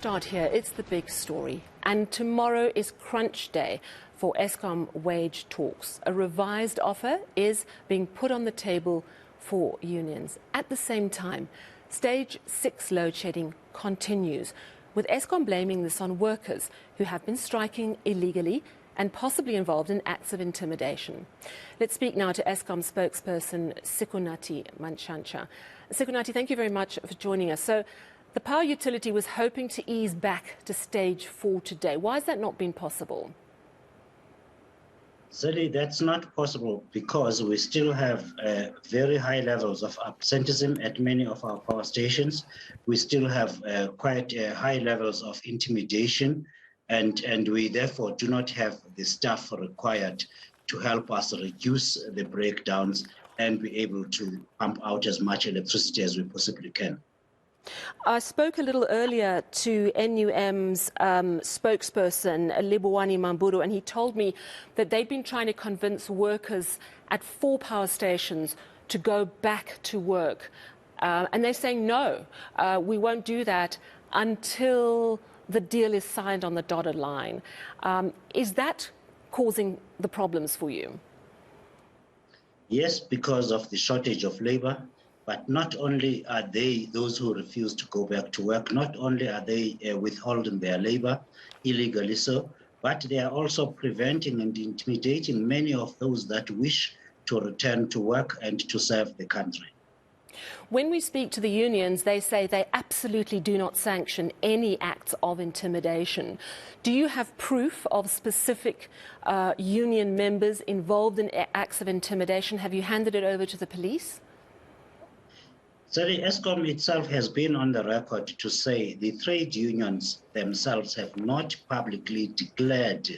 Start here. It's the big story, and tomorrow is crunch day for Eskom wage talks. A revised offer is being put on the table for unions. At the same time, stage 6 load shedding continues, with Eskom blaming this on workers who have been striking illegally and possibly involved in acts of intimidation. Let's speak now to Eskom spokesperson Sikonathi Mantshantsha. Sikonathi, thank you very much for joining us. So, the power utility was hoping to ease back to stage 4 today. Why has that not been possible? Sally, that's not possible because we still have very high levels of absenteeism at many of our power stations. We still have quite high levels of intimidation, and we therefore do not have the staff required to help us reduce the breakdowns and be able to pump out as much electricity as we possibly can. I spoke a little earlier to NUM's spokesperson, Sally Burdett, and he told me that they'd been trying to convince workers at 4 power stations to go back to work. And they're saying, no, we won't do that until the deal is signed on the dotted line. Is that causing the problems for you? Yes, because of the shortage of labor. But not only are they those who refuse to go back to work, not only are they withholding their labor illegally so, but they are also preventing and intimidating many of those that wish to return to work and to serve the country. When we speak to the unions, they say they absolutely do not sanction any acts of intimidation. Do you have proof of specific union members involved in acts of intimidation? Have you handed it over to the police? So the Eskom itself has been on the record to say the trade unions themselves have not publicly declared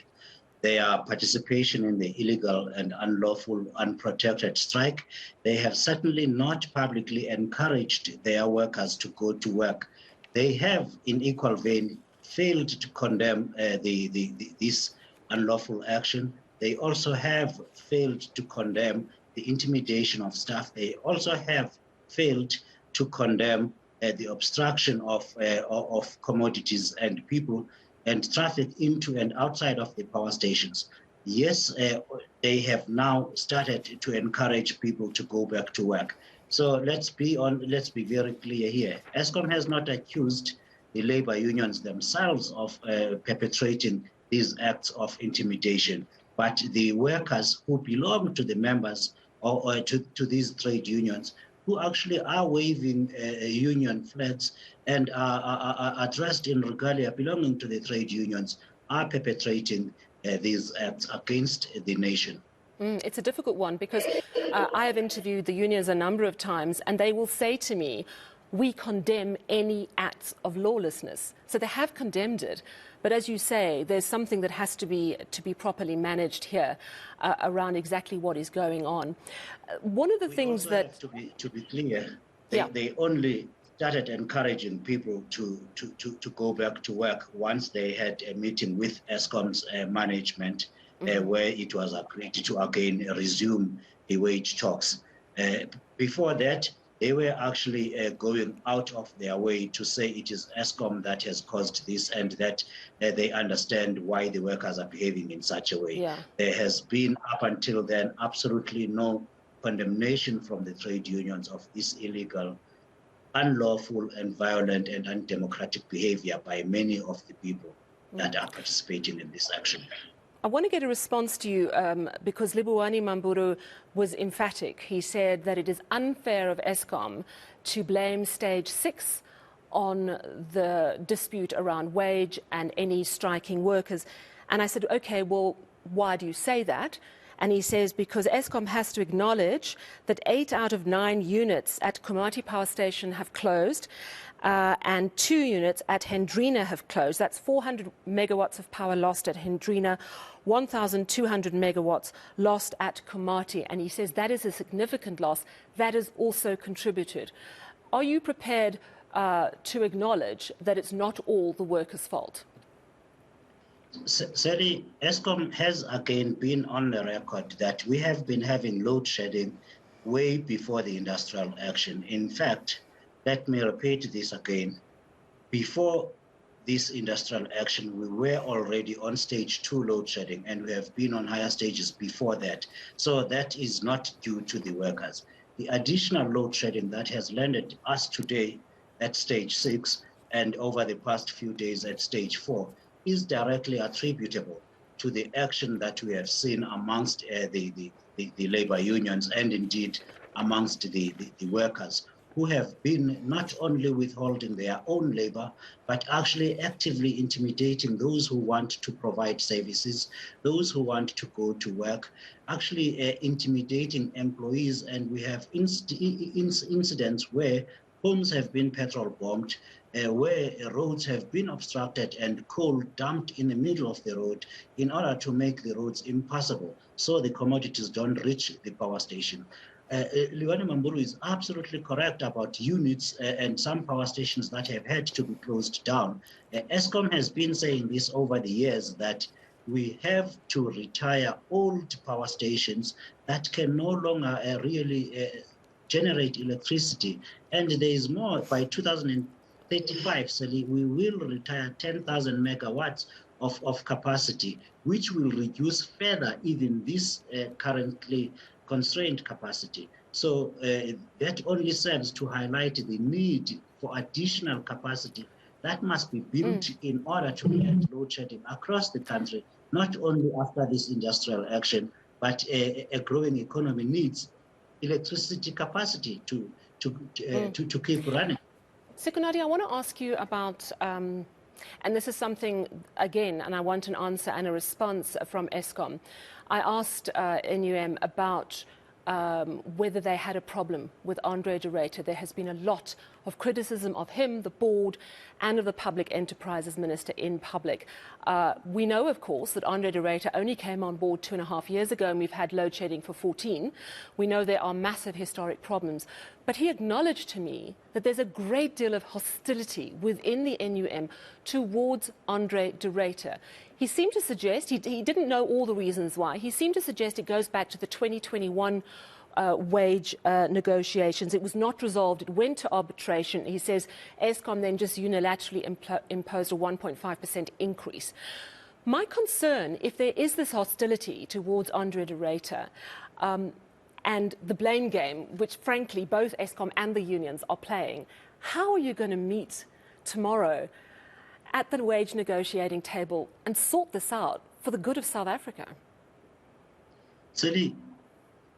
their participation in the illegal and unlawful, unprotected strike. They have certainly not publicly encouraged their workers to go to work. They have, in equal vein, failed to condemn this unlawful action. They also have failed to condemn the intimidation of staff. They also have failed to condemn the obstruction of commodities and people and traffic into and outside of the power stations. Yes, they have now started to encourage people to go back to work. So let's be very clear here. Eskom has not accused the labor unions themselves of perpetrating these acts of intimidation, but the workers who belong to the members or to these trade unions who actually are waving union flags and are dressed in regalia belonging to the trade unions, are perpetrating these acts against the nation. It's a difficult one because I have interviewed the unions a number of times, and they will say to me, we condemn any acts of lawlessness. So they have condemned it. But as you say, there's something that has to be properly managed here around exactly what is going on. One of the things that... To be clear, yeah. They only started encouraging people to go back to work once they had a meeting with Eskom's management, where it was agreed to again resume the wage talks. Before that, they were actually going out of their way to say it is Eskom that has caused this and that they understand why the workers are behaving in such a way. Yeah. There has been, up until then, absolutely no condemnation from the trade unions of this illegal, unlawful and violent and undemocratic behavior by many of the people that are participating in this action. I want to get a response to you because Sally Burdett was emphatic. He said that it is unfair of Eskom to blame stage 6 on the dispute around wage and any striking workers. And I said, okay, well, why do you say that? And he says, because Eskom has to acknowledge that 8 out of 9 units at Sikonathi Power Station have closed and 2 units at Hendrina have closed. That's 400 megawatts of power lost at Hendrina, 1,200 megawatts lost at Sikonathi. And he says that is a significant loss. That has also contributed. Are you prepared to acknowledge that it's not all the workers' fault? Sally, Eskom has again been on the record that we have been having load shedding way before the industrial action. In fact, let me repeat this again. Before this industrial action, we were already on stage 2 load shedding, and we have been on higher stages before that. So that is not due to the workers. The additional load shedding that has landed us today at stage 6 and over the past few days at stage 4 is directly attributable to the action that we have seen amongst the labor unions and indeed amongst the workers, who have been not only withholding their own labor, but actually actively intimidating those who want to provide services, those who want to go to work, actually intimidating employees. And we have incidents where homes have been petrol bombed, where roads have been obstructed and coal dumped in the middle of the road in order to make the roads impassable so the commodities don't reach the power station. Liwani Mamburu is absolutely correct about units and some power stations that have had to be closed down. Eskom has been saying this over the years, that we have to retire old power stations that can no longer really generate electricity. And there is more. By 2035, Sally, we will retire 10,000 megawatts of capacity, which will reduce further even this currently constrained capacity. So that only serves to highlight the need for additional capacity that must be built in order to end load shedding across the country, not only after this industrial action, but a growing economy needs electricity capacity to keep running. Sikonathi, I want to ask you about, and this is something, again, and I want an answer and a response from Eskom. I asked NUM about whether they had a problem with Andre de Ruyter. There has been a lot of criticism of him, the board, and of the Public Enterprises Minister in public. We know, of course, that Andre de Ruyter only came on board 2.5 years ago, and we've had load shedding for 14. We know there are massive historic problems. But he acknowledged to me that there's a great deal of hostility within the NUM towards Andre de Ruyter. He seemed to suggest, he didn't know all the reasons why, he seemed to suggest it goes back to the 2021 wage negotiations. It was not resolved. It went to arbitration. He says Eskom then just unilaterally imposed a 1.5% increase. My concern, if there is this hostility towards Andre de Ruyter, and the blame game, which frankly both Eskom and the unions are playing, how are you going to meet tomorrow at the wage negotiating table and sort this out for the good of South Africa? Sally,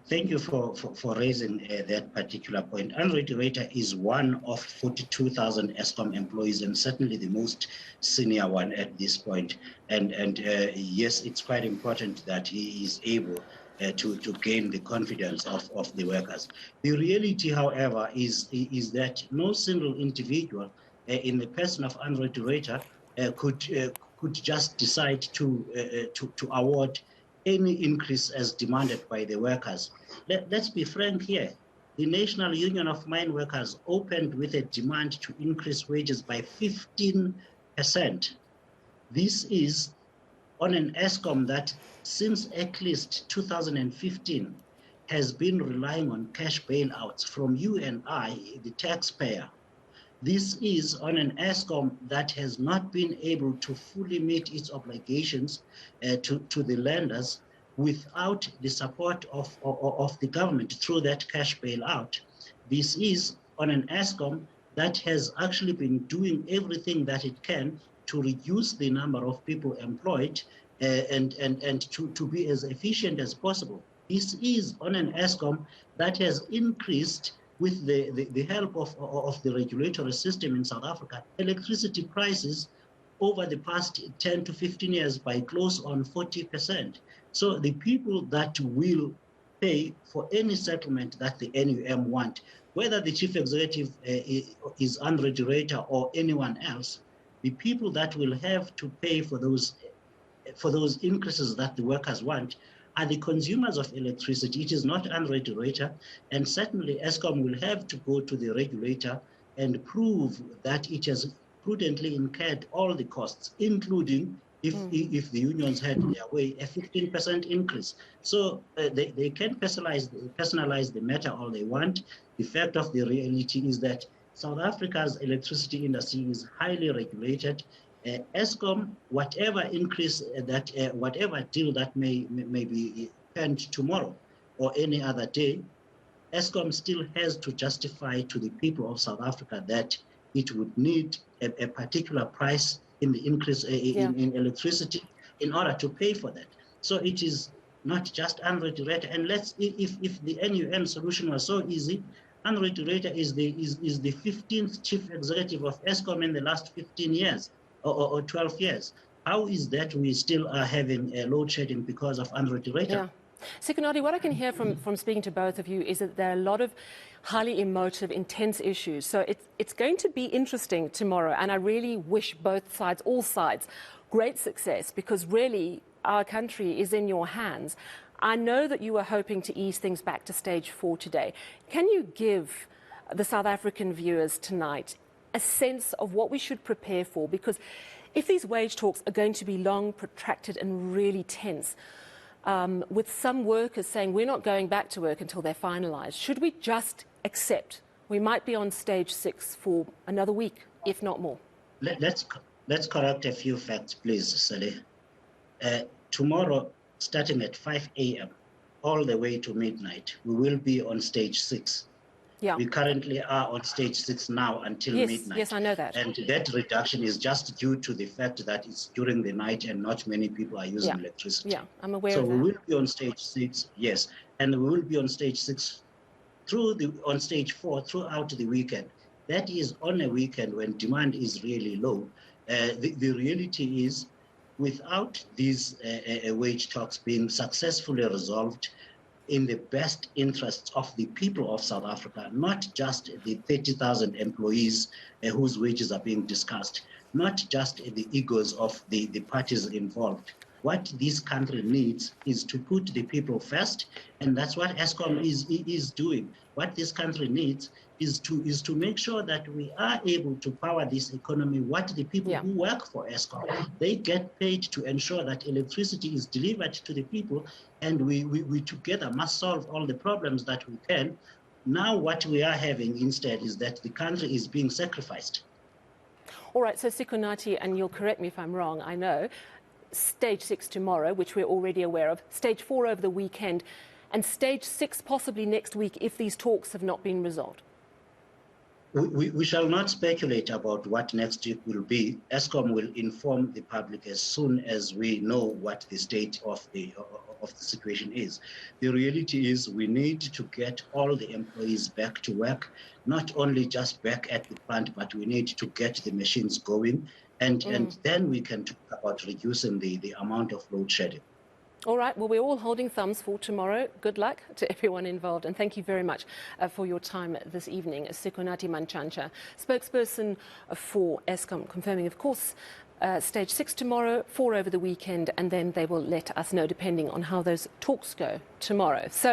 thank you for raising that particular point. Andre de Ruyter is one of 42,000 Eskom employees, and certainly the most senior one at this point. And yes, it's quite important that he is able to gain the confidence of the workers. The reality, however, is that no single individual in the person of Andre de Ruyter could just decide to award any increase as demanded by the workers. Let's be frank here. The National Union of Mine Workers opened with a demand to increase wages by 15%. This is on an Eskom that since at least 2015 has been relying on cash bailouts from you and I, the taxpayer. This is on an Eskom that has not been able to fully meet its obligations to the lenders without the support of the government through that cash bailout. This is on an Eskom that has actually been doing everything that it can to reduce the number of people employed and to be as efficient as possible. This is on an Eskom that has increased, with the help of the regulatory system in South Africa, electricity prices over the past 10 to 15 years by close on 40%. So the people that will pay for any settlement that the NUM want, whether the chief executive is Andre de Ruyter or anyone else, the people that will have to pay for those increases that the workers want are the consumers of electricity. It is not Andre de Ruyter, and certainly Eskom will have to go to the regulator and prove that it has prudently incurred all the costs, including if the unions had their way, a 15% increase. So they can personalize the matter all they want. The fact of the reality is that South Africa's electricity industry is highly regulated. Eskom, whatever increase whatever deal that may be penned tomorrow or any other day, Eskom still has to justify to the people of South Africa that it would need a particular price in the increase in electricity in order to pay for that. So it is not just unregulated. And if the NUN solution was so easy, Andre Tureta is the 15th chief executive of Eskom in the last 15 years or 12 years. How is that we still are having a load shedding because of Andre Tureta? Yeah. Sikonathi, what I can hear from speaking to both of you is that there are a lot of highly emotive, intense issues. So it's going to be interesting tomorrow, and I really wish both sides, all sides, great success, because really our country is in your hands. I know that you were hoping to ease things back to stage 4 today. Can you give the South African viewers tonight a sense of what we should prepare for? Because if these wage talks are going to be long, protracted and really tense, with some workers saying we're not going back to work until they're finalised, should we just accept we might be on stage 6 for another week, if not more? Let's correct a few facts, please, Sally. Tomorrow, starting at 5 a.m. all the way to midnight, we will be on stage 6. Yeah. We currently are on stage 6 now until midnight. Yes, I know that. And that reduction is just due to the fact that it's during the night and not many people are using electricity. Yeah, I'm aware So of that. we will be on stage 6, yes, and we will be on stage 6 on stage 4 throughout the weekend. That is on a weekend when demand is really low. The reality is, without these wage talks being successfully resolved in the best interests of the people of South Africa, not just the 30,000 employees whose wages are being discussed, not just the egos of the parties involved. What this country needs is to put the people first, and that's what Eskom is doing. What this country needs is to make sure that we are able to power this economy. What the people who work for Eskom, they get paid to ensure that electricity is delivered to the people, and we together must solve all the problems that we can. Now what we are having instead is that the country is being sacrificed. All right, so Sikonathi, and you'll correct me if I'm wrong, I know, stage 6 tomorrow, which we're already aware of, stage 4 over the weekend, and stage 6 possibly next week if these talks have not been resolved. We shall not speculate about what next week will be. Eskom will inform the public as soon as we know what the state of the situation is. The reality is we need to get all the employees back to work, not only just back at the plant, but we need to get the machines going, and then we can talk about reducing the amount of load shedding. All right, well, we're all holding thumbs for tomorrow. Good luck to everyone involved, and thank you very much for your time this evening. Sikonathi Mantshantsha, spokesperson for Eskom, confirming, of course, stage 6 tomorrow, 4 over the weekend, and then they will let us know depending on how those talks go tomorrow. So.